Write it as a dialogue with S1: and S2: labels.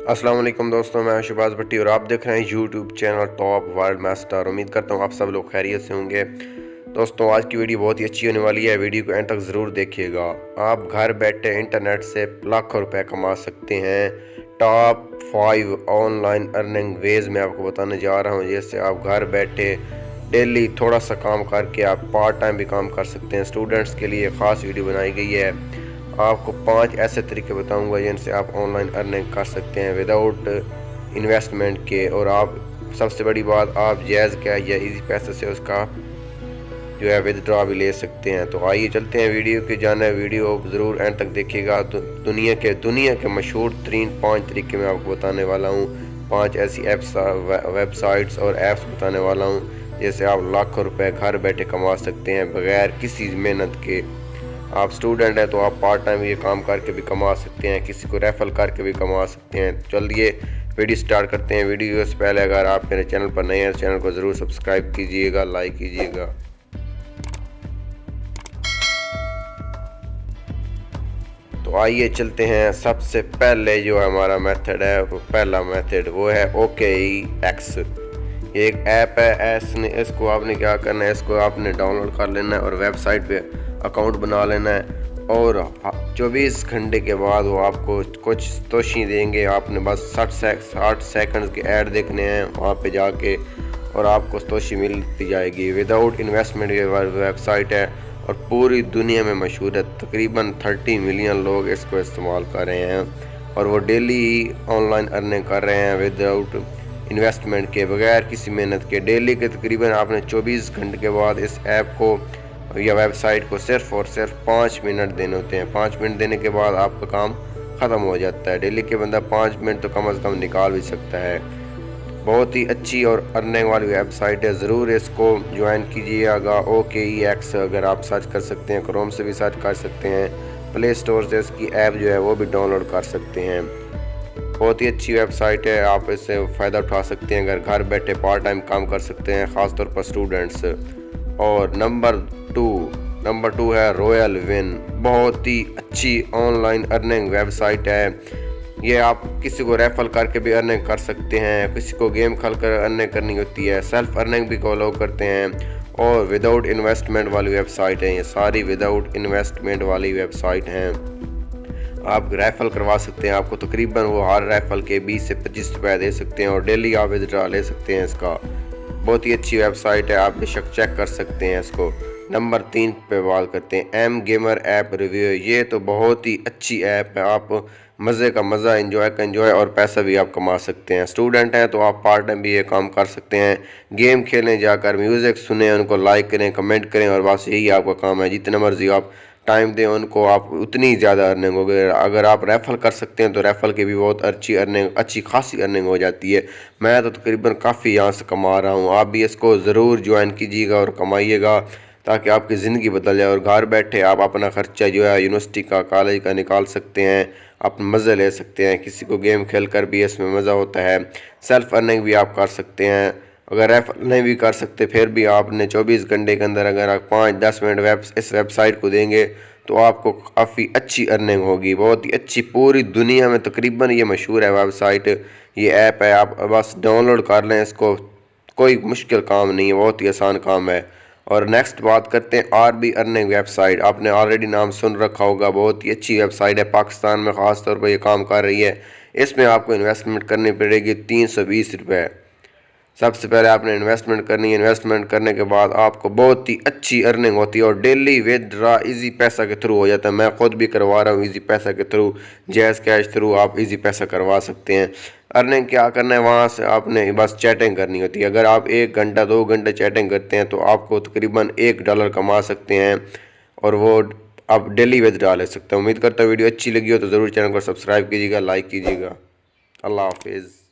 S1: अस्सलाम वालेकुम दोस्तों, मैं शहबाज भट्टी और आप देख रहे हैं YouTube channel top world master. उम्मीद करता हूँ आप सब लोग खैरियत से होंगे। दोस्तों, आज की वीडियो बहुत ही अच्छी होने वाली है। वीडियो को एंड तक ज़रूर देखिएगा। आप घर बैठे इंटरनेट से लाखों रुपए कमा सकते हैं। टॉप 5 ऑनलाइन अर्निंग वेज मैं आपको बताने जा रहा हूँ, जैसे आप घर बैठे डेली थोड़ा सा काम करके आप पार्ट टाइम भी काम कर सकते हैं। स्टूडेंट्स के लिए ख़ास वीडियो बनाई गई है। आपको 5 ऐसे तरीके बताऊंगा जिनसे आप ऑनलाइन अर्निंग कर सकते हैं विदाउट इन्वेस्टमेंट के। और आप सबसे बड़ी बात, आप जायज़ क्या या इजी पैसे से उसका जो है विदड्रॉ भी ले सकते हैं। तो आइए चलते हैं वीडियो के जाना है। वीडियो ज़रूर एंड तक देखिएगा। दुनिया के मशहूर तरीन 5 तरीके मैं आपको बताने वाला हूँ। 5 ऐसी एप्स, वेबसाइट्स और ऐप्स बताने वाला हूँ जैसे आप लाखों रुपए घर बैठे कमा सकते हैं बगैर किसी मेहनत के। आप स्टूडेंट हैं तो आप पार्ट टाइम ये काम करके भी कमा सकते हैं, किसी को रेफर करके भी कमा सकते हैं। चलिए वीडियो स्टार्ट करते हैं। वीडियो से पहले अगर आप मेरे चैनल पर नए हैं तो चैनल को ज़रूर सब्सक्राइब कीजिएगा, लाइक कीजिएगा। तो आइए चलते हैं। सबसे पहले जो हमारा मेथड है, वो पहला मेथड वो है OKX। ये एक ऐप है। इसको आपने क्या करना है, इसको आपने डाउनलोड कर लेना है और वेबसाइट पे अकाउंट बना लेना है। और 24 घंटे के बाद वो आपको कुछ तोशी देंगे। आपने बस 60 सेकंड के ऐड देखने हैं वहाँ पे जाके, और आपको तोशी मिलती जाएगी विदाउट इन्वेस्टमेंट। ये वेबसाइट है और पूरी दुनिया में मशहूर है। तकरीबन 30 मिलियन लोग इसको इस्तेमाल कर रहे हैं और वो डेली ऑनलाइन अर्निंग कर रहे हैं विदाउट इन्वेस्टमेंट के, बगैर किसी मेहनत के। डेली के तकरीबन आपने 24 घंटे के बाद इस ऐप को या वेबसाइट को सिर्फ और सिर्फ 5 मिनट देने होते हैं। 5 मिनट देने के बाद आपका काम ख़त्म हो जाता है। डेली के बंदा 5 मिनट तो कम से कम निकाल भी सकता है। बहुत ही अच्छी और अर्निंग वाली वेबसाइट है, ज़रूर इसको ज्वाइन कीजिएगा। OKX अगर आप सर्च कर सकते हैं, क्रोम से भी सर्च कर सकते हैं, प्ले स्टोर से इसकी ऐप जो है वो भी डाउनलोड कर सकते हैं। बहुत ही अच्छी वेबसाइट है, आप इससे फ़ायदा उठा सकते हैं। अगर घर बैठे पार्ट टाइम काम कर सकते हैं, ख़ासतौर पर स्टूडेंट्स। और नंबर टू है रॉयल विन। बहुत ही अच्छी ऑनलाइन अर्निंग वेबसाइट है। ये आप किसी को रेफर करके भी अर्निंग कर सकते हैं, किसी को गेम खेल कर अर्निंग करनी होती है, सेल्फ अर्निंग भी अलाउ करते हैं। और विदाउट इन्वेस्टमेंट वाली वेबसाइट है, ये सारी विदाउट इन्वेस्टमेंट वाली वेबसाइट हैं। आप रेफर करवा सकते हैं, आपको तकरीबन वो हर रेफर के 20 से 25 रुपये दे सकते हैं और डेली आप विदड्रॉ ले सकते हैं इसका। बहुत ही अच्छी वेबसाइट है, आप बेशक चेक कर सकते हैं इसको। नंबर 3 पे बात करते हैं एम गेमर ऐप रिव्यू। ये तो बहुत ही अच्छी ऐप है, आप मज़े का मज़ा, एंजॉय और पैसा भी आप कमा सकते हैं। स्टूडेंट हैं तो आप पार्ट टाइम भी ये काम कर सकते हैं। गेम खेलें जाकर, म्यूज़िक सुने, उनको लाइक करें, कमेंट करें, और बस यही आपका काम है। जितने मर्जी आप टाइम दें उनको, आप उतनी ज़्यादा अर्निंग होगी। अगर आप रेफर कर सकते हैं तो रेफर की भी बहुत अच्छी खासी अर्निंग हो जाती है। मैं तो तकरीबन काफ़ी यहाँ से कमा रहा हूँ। आप भी इसको ज़रूर ज्वाइन कीजिएगा और कमाइएगा ताकि आपकी ज़िंदगी बदल जाए और घर बैठे आप अपना ख़र्चा जो है यूनिवर्सिटी का, कॉलेज का निकाल सकते हैं, अपने मज़े ले सकते हैं। किसी को गेम खेल कर भी इसमें मज़ा होता है। सेल्फ अर्निंग भी आप कर सकते हैं। अगर रेफर नहीं भी कर सकते फिर भी आपने 24 घंटे के अंदर अगर आप 5-10 मिनट इस वेबसाइट को देंगे तो आपको काफ़ी अच्छी अर्निंग होगी। बहुत ही अच्छी, पूरी दुनिया में तकरीबन ये मशहूर है वेबसाइट, ये ऐप है। आप बस डाउनलोड कर लें इसको, कोई मुश्किल काम नहीं है, बहुत ही आसान काम है। और नेक्स्ट बात करते हैं RB अर्निंग वेबसाइट। आपने ऑलरेडी नाम सुन रखा होगा, बहुत ही अच्छी वेबसाइट है, पाकिस्तान में ख़ास तौर पर ये काम कर रही है। इसमें आपको इन्वेस्टमेंट करनी पड़ेगी 320 रुपये। सबसे पहले आपने इन्वेस्टमेंट करनी है। इन्वेस्टमेंट करने के बाद आपको बहुत ही अच्छी अर्निंग होती है और डेली विदड्रॉ इजी पैसा के थ्रू हो जाता है। मैं खुद भी करवा रहा हूँ इजी पैसा के थ्रू, जैज़ कैश थ्रू आप इजी पैसा करवा सकते हैं। अर्निंग क्या करना है, वहाँ से आपने बस चैटिंग करनी होती है। अगर आप 1 घंटा 2 घंटे चैटिंग करते हैं तो आपको तकरीबन $1 कमा सकते हैं और वो आप डेली विदड्रॉ ले सकते हैं। उम्मीद करता हूँ वीडियो अच्छी लगी हो तो ज़रूर चैनल को सब्सक्राइब कीजिएगा, लाइक कीजिएगा। अल्लाह हाफिज़।